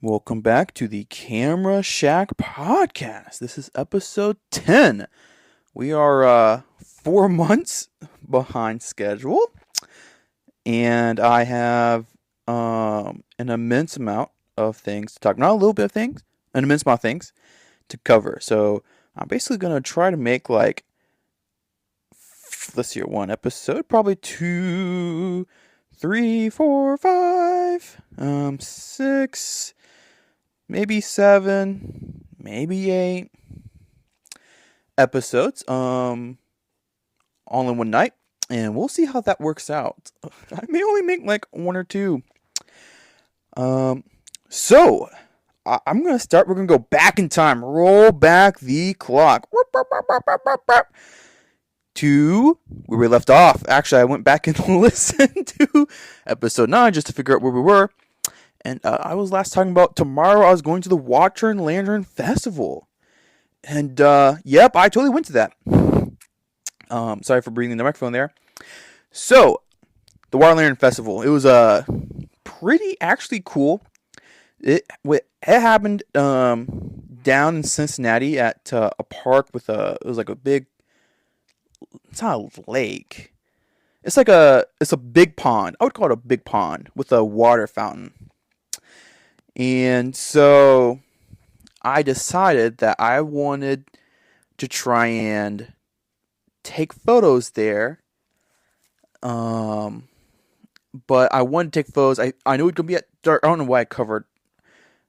Welcome back to the Camera Shack podcast. This is episode 10. We are 4 months behind schedule, and I have an immense amount of things to talk. Not a little bit of things, an immense amount of things to cover. So I'm basically going to try to make let's see, one episode, probably 2, 3, 4, 5, 6, maybe 7, maybe 8 episodes, all in one night, and we'll see how that works out. I may only make like 1 or 2. So I'm gonna start. We're gonna go back in time, roll back the clock to where we left off. Actually, I went back and listened to episode 9 just to figure out where we were. And I was last talking about tomorrow I was going to the Water Lantern Festival. And, yep, I totally went to that. Sorry for breathing the microphone there. So, the Water Lantern Festival. It was pretty actually cool. It happened down in Cincinnati at a park with it was like a big, it's not a lake. It's a big pond. I would call it a big pond with a water fountain. And so I decided that I wanted to try and take photos there. But I wanted to take photos. I knew it was going to be at dark. I don't know why I covered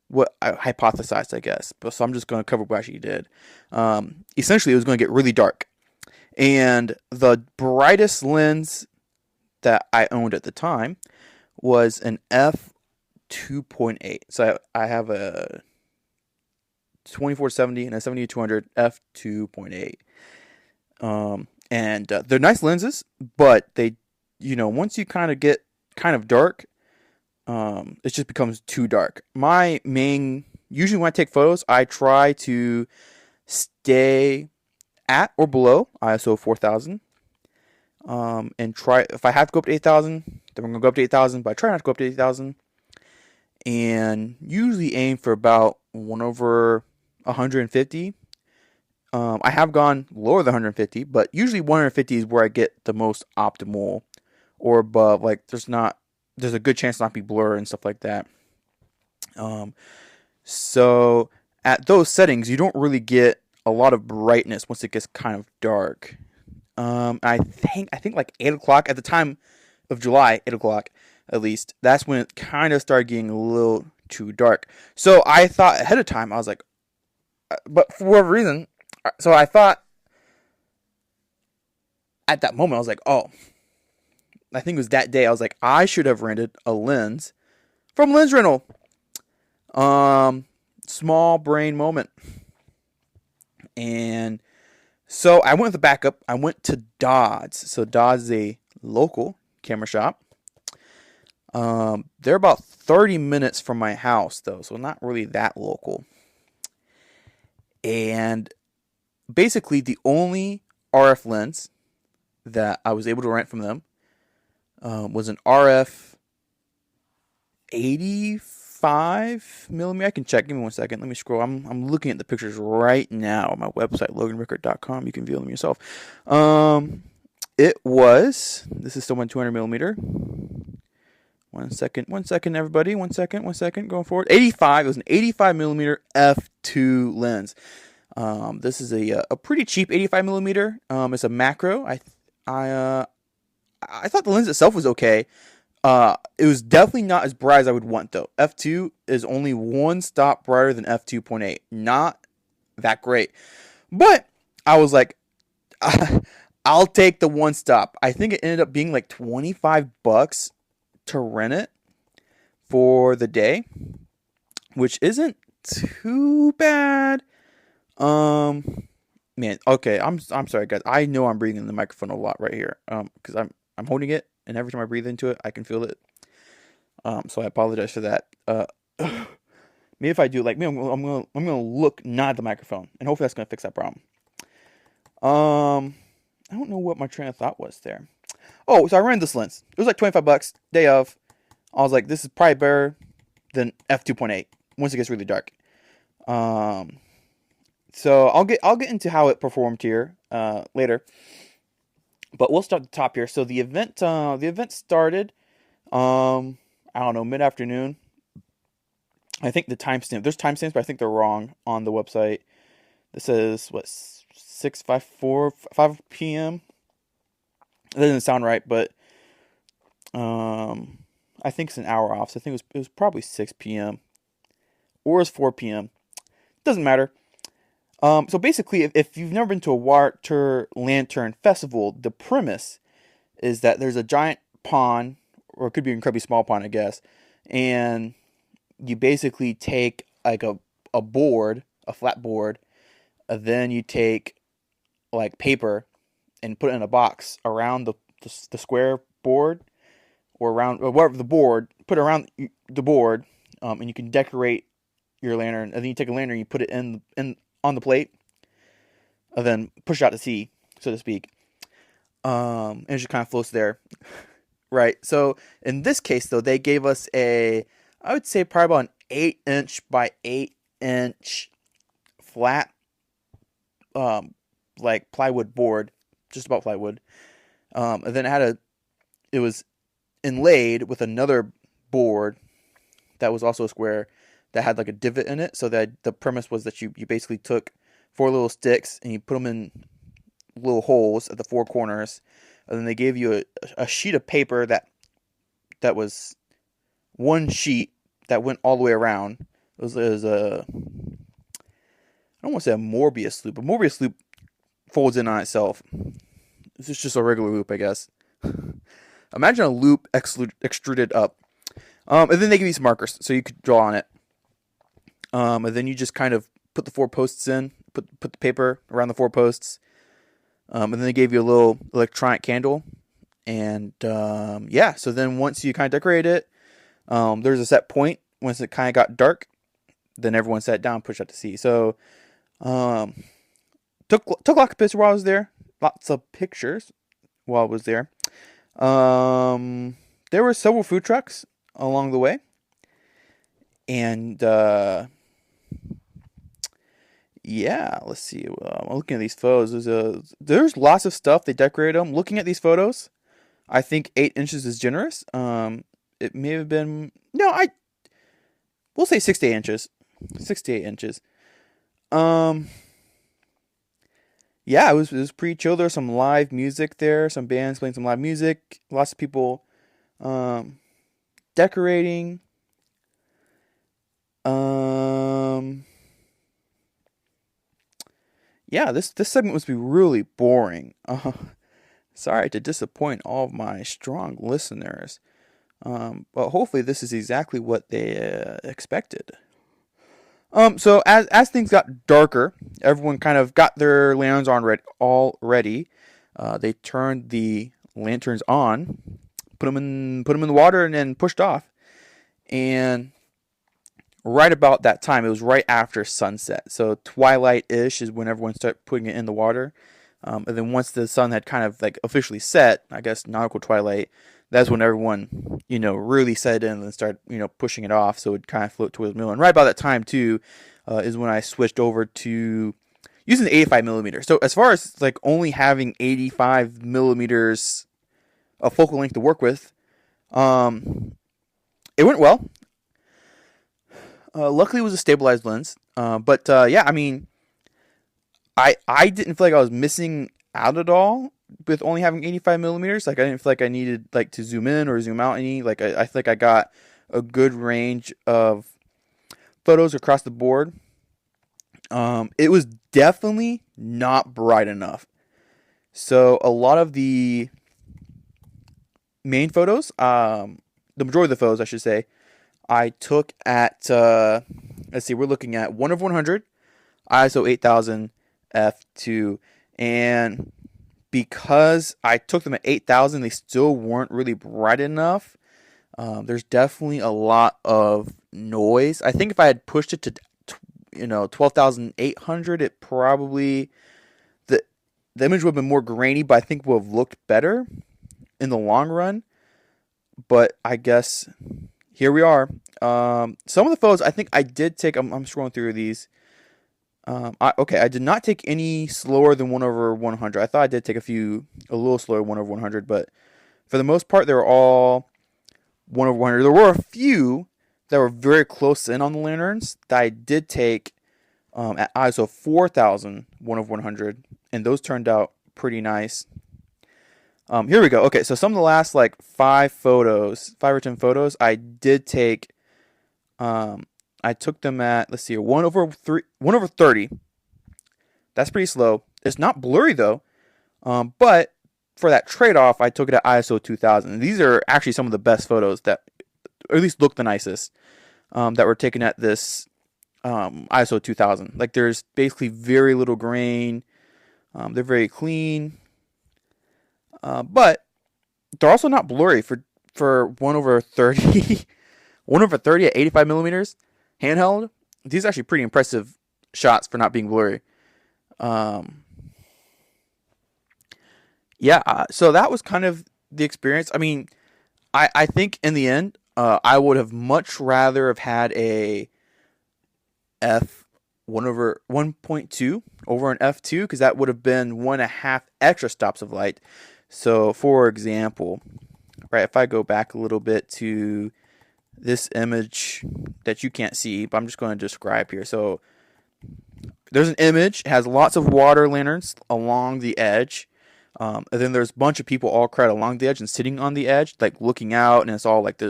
what I hypothesized, I guess. But so I'm just going to cover what I actually did. Essentially, it was going to get really dark. And the brightest lens that I owned at the time was an f2.8. So I have a 24-70 and a 70-200 f2.8. And they're nice lenses, but they, once you kind of get kind of dark, it just becomes too dark. Usually when I take photos, I try to stay at or below ISO 4000. And try, if I have to go up to 8000, then I'm going to go up to 8000, but I try not to go up to 8000. And usually aim for about 1/150. I have gone lower than 150, but usually 150 is where I get the most optimal or above. Like there's a good chance not be blur and stuff like that. So at those settings, you don't really get a lot of brightness once it gets kind of dark. I think like 8 o'clock at the time of July, 8 o'clock at least, that's when it kind of started getting a little too dark. So I thought ahead of time, I was like, but for whatever reason, so I thought at that moment, I was like, oh, I think it was that day, I was like, I should have rented a lens from Lens Rental. Small brain moment. And so I went with the backup. I went to Dodds. So Dodds is a local camera shop. They're about 30 minutes from my house, though, so not really that local. And basically, the only RF lens that I was able to rent from them was an RF 85 millimeter. I can check. Give me 1 second. Let me scroll. I'm looking at the pictures right now on my website, loganrickard.com. You can view them yourself. It was. This is still my 200 millimeter. 1 second, everybody. 1 second. Going forward. 85. It was an 85 millimeter f2 lens. This is a pretty cheap 85 millimeter. It's a macro. I thought the lens itself was okay. It was definitely not as bright as I would want, though. F2 is only 1 stop brighter than f2.8. Not that great. But I was like, I'll take the 1 stop. I think it ended up being like $25 to rent it for the day, which isn't too bad. Man, okay, I'm sorry, guys. I know I'm breathing in the microphone a lot right here, because I'm holding it, and every time I breathe into it, I can feel it. So I apologize for that. Maybe if I do, like, maybe I'm gonna look not at the microphone, and hopefully that's gonna fix that problem. I don't know what my train of thought was there. Oh, so I rented this lens. It was like $25 day of. I was like, this is probably better than f2.8. once it gets really dark. Um, so I'll get into how it performed here later, but we'll start at the top here. So the event started I don't know, mid afternoon. I think the timestamp there's timestamps, but I think they're wrong on the website. This says what 6:54 5 p.m. That doesn't sound right, but I think it's an hour off. So I think it was probably 6 p.m. or it's 4 p.m. Doesn't matter. So basically, if you've never been to a Water Lantern Festival, the premise is that there's a giant pond, or it could be an incredibly small pond, I guess, and you basically take like a board, a flat board, and then you take like paper and put it in a box around the square board, or around, or whatever the board, put it around the board, and you can decorate your lantern. And then you take a lantern, you put it in on the plate, and then push it out to sea, so to speak. And it just kind of floats there, right? So in this case, though, they gave us I would say probably about an 8-inch by 8-inch flat, like plywood board, just about plywood. And then it was inlaid with another board that was also a square that had like a divot in it. So that the premise was that you basically took 4 little sticks and you put them in little holes at the 4 corners, and then they gave you a sheet of paper that was one sheet that went all the way around. It was a, I don't want to say a Morbius loop. A Morbius loop folds in on itself. It's just a regular loop, I guess. Imagine a loop extruded up. And then they give you some markers so you could draw on it. And then you just kind of put the 4 posts in, put the paper around the 4 posts. And then they gave you a little electronic candle. And so then once you kind of decorate it, there's a set point. Once it kind of got dark, then everyone sat down, pushed out to sea. So took a lot of pictures while I was there. Lots of pictures while I was there. There were several food trucks along the way. And let's see. I'm looking at these photos. There's lots of stuff. They decorated them. Looking at these photos, I think 8 inches is generous. It may have been we'll say 6 to 8 inches. 6 to 8 inches. It was pretty chill. There was some live music there. Some bands playing some live music. Lots of people decorating. This segment must be really boring. Sorry to disappoint all of my strong listeners. But hopefully this is exactly what they expected. So as things got darker, everyone kind of got their lanterns on already. They turned the lanterns on, put them in the water, and then pushed off. And right about that time, it was right after sunset. So twilight-ish is when everyone started putting it in the water. And then once the sun had kind of like officially set, I guess nautical twilight, that's when everyone, really set in and started, pushing it off so it would kind of float towards the middle. And right about that time, too, is when I switched over to using the 85 millimeters. So as far as like only having 85 millimeters of focal length to work with, it went well. Luckily, it was a stabilized lens. I didn't feel like I was missing out at all with only having 85 millimeters. Like, I didn't feel like I needed like to zoom in or zoom out any. Like, I feel like I got a good range of photos across the board. It was definitely not bright enough. So a lot of the main photos, the majority of the photos, I should say, I took at, let's see, we're looking at 1 of 100, ISO 8000, f2, and because I took them at 8,000, they still weren't really bright enough. There's definitely a lot of noise. I think if I had pushed it to 12,800, it probably, the image would have been more grainy, but I think would have looked better in the long run. But I guess, here we are. Some of the photos I think I did take. I'm scrolling through these. I did not take any slower than 1/100. I thought I did take a little slower 1/100, but for the most part, they were all 1/100. There were a few that were very close in on the lanterns that I did take at ISO 4000 1/100, and those turned out pretty nice. Here we go. Okay, so some of the last like 5 or 10 photos, I did take. I took them at, let's see, 1/30. That's pretty slow. It's not blurry though, but for that trade-off, I took it at ISO 2000. And these are actually some of the best photos that, or at least look the nicest, that were taken at this ISO 2000. Like there's basically very little grain. They're very clean, but they're also not blurry for 1/30. 1/30 at 85 millimeters handheld. These are actually pretty impressive shots for not being blurry. So that was kind of the experience. I mean, I think in the end, I would have much rather have had a f1/1.2 over an f2, because that would have been 1.5 extra stops of light. So, for example, right, if I go back a little bit to this image that you can't see, but I'm just going to describe here. So there's an image, it has lots of water lanterns along the edge, and then there's a bunch of people all crowded along the edge and sitting on the edge, like looking out, and it's all like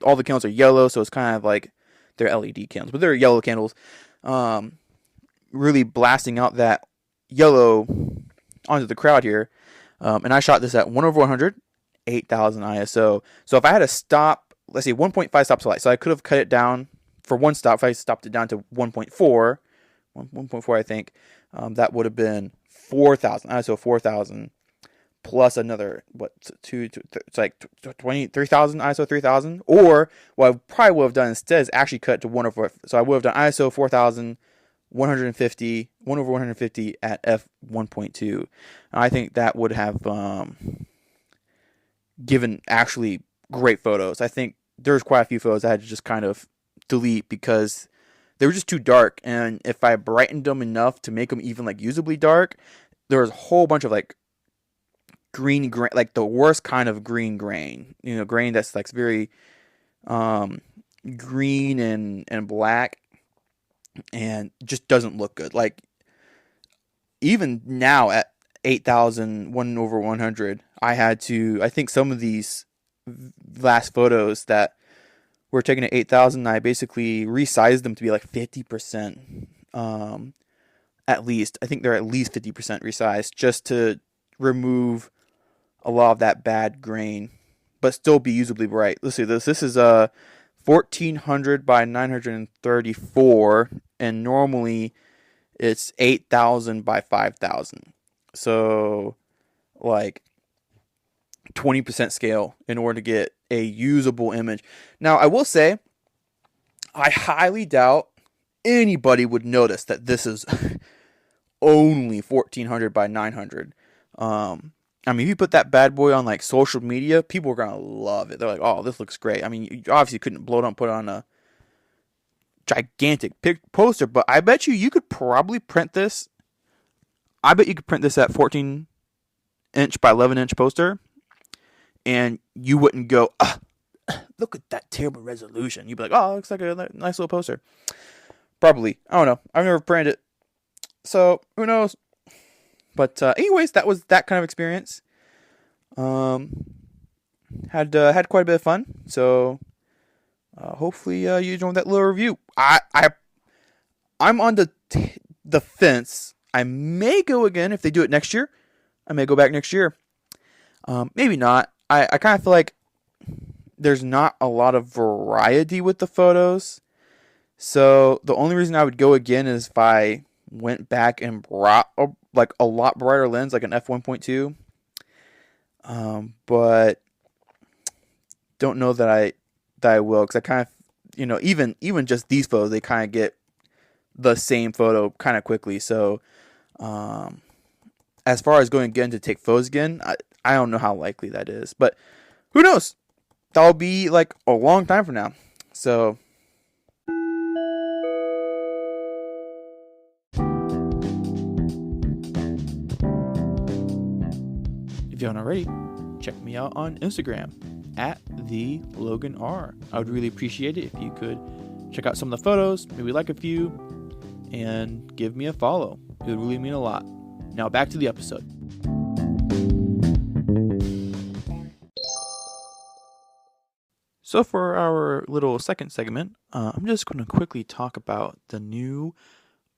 all the candles are yellow, so it's kind of like they're LED candles, but they're yellow candles, really blasting out that yellow onto the crowd here. And I shot this at 1/100, 8000 ISO. So if I had to stop, let's see, 1.5 stops of light. So I could have cut it down for one stop. If I stopped it down to 1.4, I think, that would have been 4000, ISO 4000, plus another, it's like 3,000, ISO 3000. Or what I probably would have done instead is actually cut it to 1/4. So I would have done ISO 4000, 1/150 at f1.2. And I think that would have given actually great photos. I think there's quite a few photos I had to just kind of delete because they were just too dark, and if I brightened them enough to make them even like usably dark, there was a whole bunch of like green grain, like the worst kind of green grain, grain that's like very green and black, and just doesn't look good. Like even now at 8000 1/100, I think some of these last photos that were taken at 8000, I basically resized them to be like 50%, at least. I think they're at least 50% resized, just to remove a lot of that bad grain, but still be usably bright. Let's see this. This is 1400 by 934, and normally it's 8000 by 5000. So like 20% scale in order to get a usable image. Now, I will say, I highly doubt anybody would notice that this is only 1400 by 900. I mean, if you put that bad boy on like social media, people are gonna love it. They're like, "Oh, this looks great." I mean, you obviously couldn't blow it up and put it on a gigantic poster, but I bet you could probably print this. I bet you could print this at 14-inch by 11-inch poster, and you wouldn't go, look at that terrible resolution. You'd be like, oh, it looks like a nice little poster. Probably. I don't know. I've never printed it, so who knows? But anyways, that was that kind of experience. Had quite a bit of fun. So hopefully you enjoyed that little review. I'm on the fence. I may go again if they do it next year. I may go back next year. Maybe not. I kind of feel like there's not a lot of variety with the photos. So the only reason I would go again is if I went back and brought a lot brighter lens, like an f1.2. But don't know that I will, because I kind of, even just these photos, they kind of get the same photo kind of quickly. So as far as going again to take photos again, I don't know how likely that is, but who knows? that'll be like a long time from now. So if you haven't already, check me out on Instagram at the Logan R. I would really appreciate it if you could check out some of the photos, maybe like a few, and give me a follow. It would really mean a lot. Now back to the episode. So for our little second segment, I'm just going to quickly talk about the new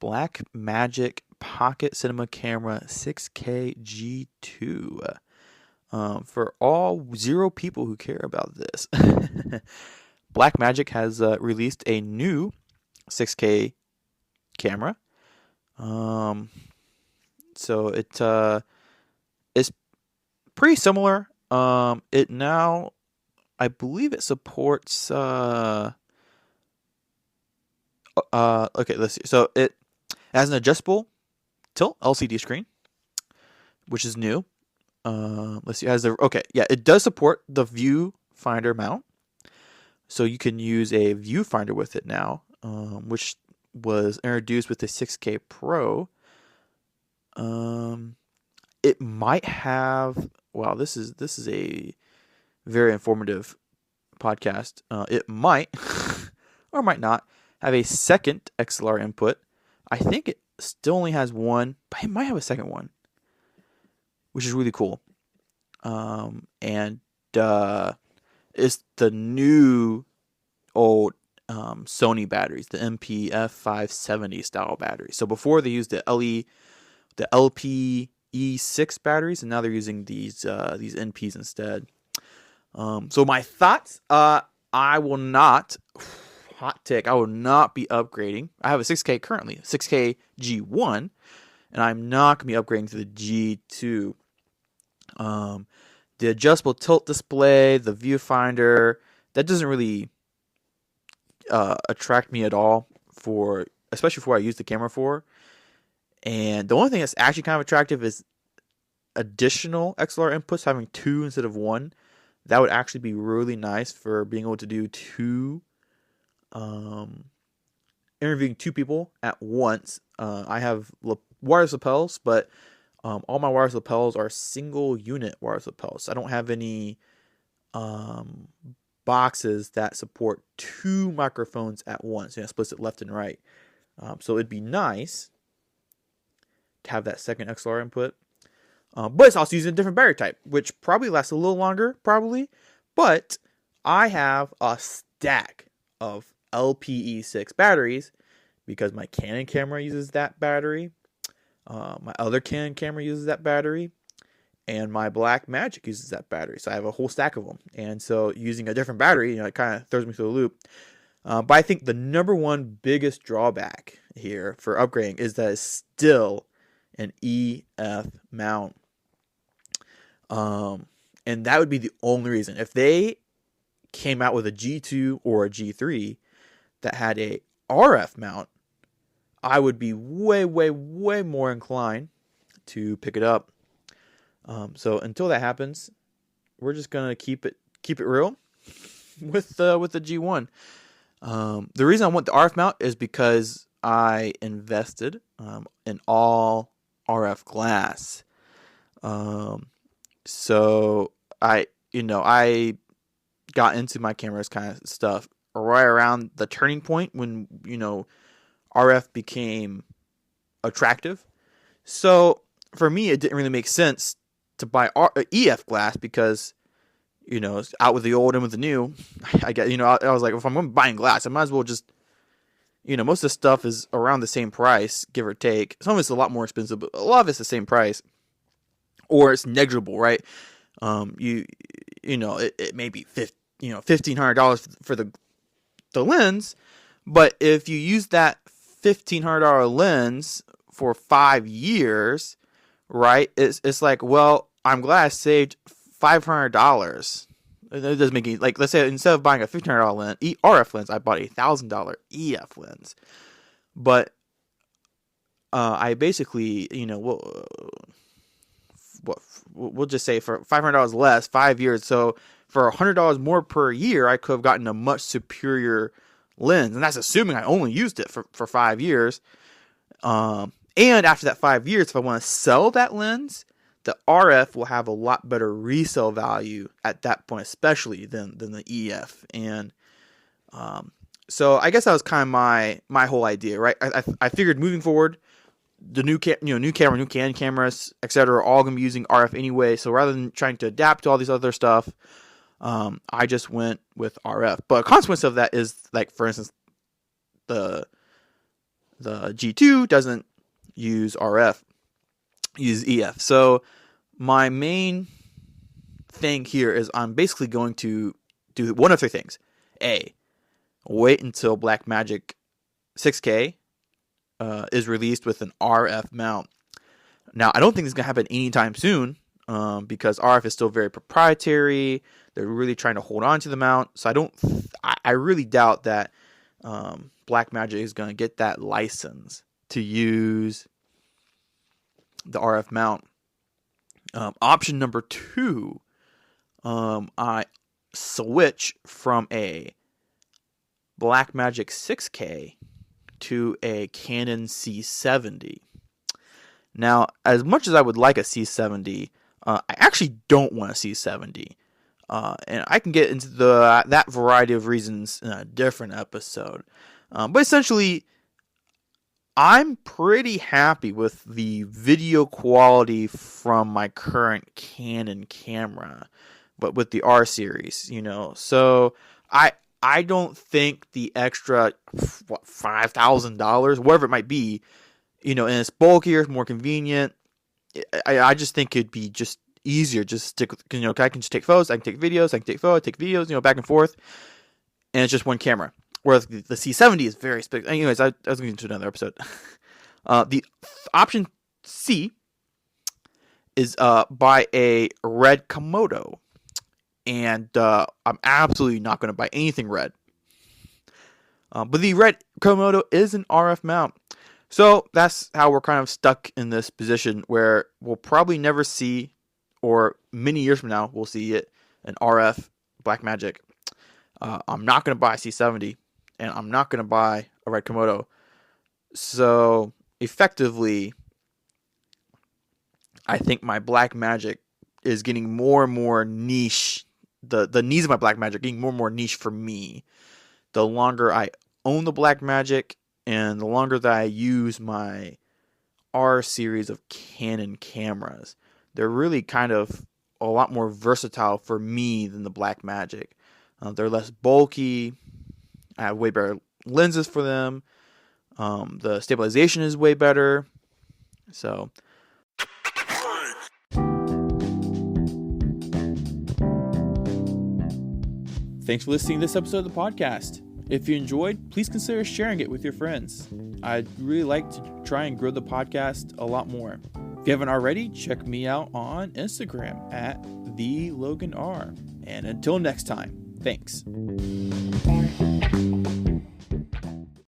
Blackmagic Pocket Cinema Camera 6K G2. For all 0 people who care about this, Blackmagic has released a new 6K camera. So it is pretty similar. It now, I believe it supports okay, let's see. So it has an adjustable tilt LCD screen, which is new. Let's see. It does support the viewfinder mount, so you can use a viewfinder with it now, which was introduced with the 6K Pro. It might have. Wow, this is a very informative podcast. It might or might not have a second XLR input. I think it still only has one, but it might have a second one, which is really cool. And it's the new old Sony batteries, the MPF 570 style batteries. So before they used the LPE6 batteries, and now they're using these NPs instead. So my thoughts, I will not be upgrading. I have a 6K currently, 6K G1, and I'm not going to be upgrading to the G2. The adjustable tilt display, the viewfinder, that doesn't really attract me at all, especially for what I use the camera for. And the only thing that's actually kind of attractive is additional XLR inputs, having 2 instead of 1. That would actually be really nice for being able to do interviewing 2 people at once. I have wireless lapels, but all my wireless lapels are single unit wireless lapels. I don't have any boxes that support 2 microphones at once, splits it left and right. So it'd be nice to have that second XLR input. But it's also using a different battery type, which probably lasts a little longer, But I have a stack of LPE6 batteries because my Canon camera uses that battery. My other Canon camera uses that battery. And my Blackmagic uses that battery. So I have a whole stack of them. And so using a different battery, it kind of throws me through the loop. But I think the number one biggest drawback here for upgrading is that it's still an EF mount. And that would be the only reason. If they came out with a G2 or a G3 that had a RF mount, I would be way, way, way more inclined to pick it up. So until that happens, we're just gonna keep it real with the G1. The reason I want the RF mount is because I invested in all RF glass. So I got into my cameras kind of stuff right around the turning point when RF became attractive. So for me, it didn't really make sense to buy EF glass because it's out with the old and with the new. I was like, if I'm buying glass, I might as well just most of the stuff is around the same price, give or take. Some of it's a lot more expensive, but a lot of it's the same price, or it's negligible, right? It may be $1,500 for the lens, but if you use that $1,500 lens for 5 years, right? It's like, well, I'm glad I saved $500. It doesn't make any, let's say instead of buying a $1,500 lens, RF lens, I bought a $1,000 EF lens. But I basically, we'll just say for $500 less, 5 years. So for $100 more per year, I could have gotten a much superior lens. And that's assuming I only used it for 5 years. And after that 5 years, if I want to sell that lens, the RF will have a lot better resale value at that point, especially than the EF. And so I guess that was kind of my whole idea, right? I figured moving forward, the new camera, new Canon cameras, etc., are all gonna be using RF anyway. So rather than trying to adapt to all these other stuff, I just went with RF. But a consequence of that is, like, for instance, the G2 doesn't use RF, uses EF. So my main thing here is I'm basically going to do one of three things. A, wait until Blackmagic 6K is released with an RF mount. Now, I don't think this is going to happen anytime soon because RF is still very proprietary. They're really trying to hold on to the mount. So I really doubt that Blackmagic is going to get that license to use the RF mount. Option number 2, I switch from a Blackmagic 6K to a Canon C70. Now, as much as I would like a C70, I actually don't want a C70. And I can get into that variety of reasons in a different episode. But essentially, I'm pretty happy with the video quality from my current Canon camera, but with the R series, So I don't think the extra $5,000, whatever it might be, and it's bulkier, more convenient. I just think it'd be just easier, just stick with, I can just take photos, I can take videos, take videos, back and forth, and it's just one camera. Whereas the C70 is very specific. Anyways, I was going to another episode. The option C is buy a red Komodo. And I'm absolutely not going to buy anything red. But the red Komodo is an RF mount. So that's how we're kind of stuck in this position where we'll probably never see, or many years from now, we'll see an RF Blackmagic. I'm not going to buy a C70, and I'm not going to buy a red Komodo. So effectively, I think my Blackmagic is getting more and more niche. The needs of my Blackmagic getting more and more niche for me. The longer I own the Blackmagic and the longer that I use my R series of Canon cameras, they're really kind of a lot more versatile for me than the Blackmagic. They're less bulky. I have way better lenses for them. The stabilization is way better. So thanks for listening to this episode of the podcast. If you enjoyed, please consider sharing it with your friends. I'd really like to try and grow the podcast a lot more. If you haven't already, check me out on Instagram at TheLoganR. And until next time, thanks.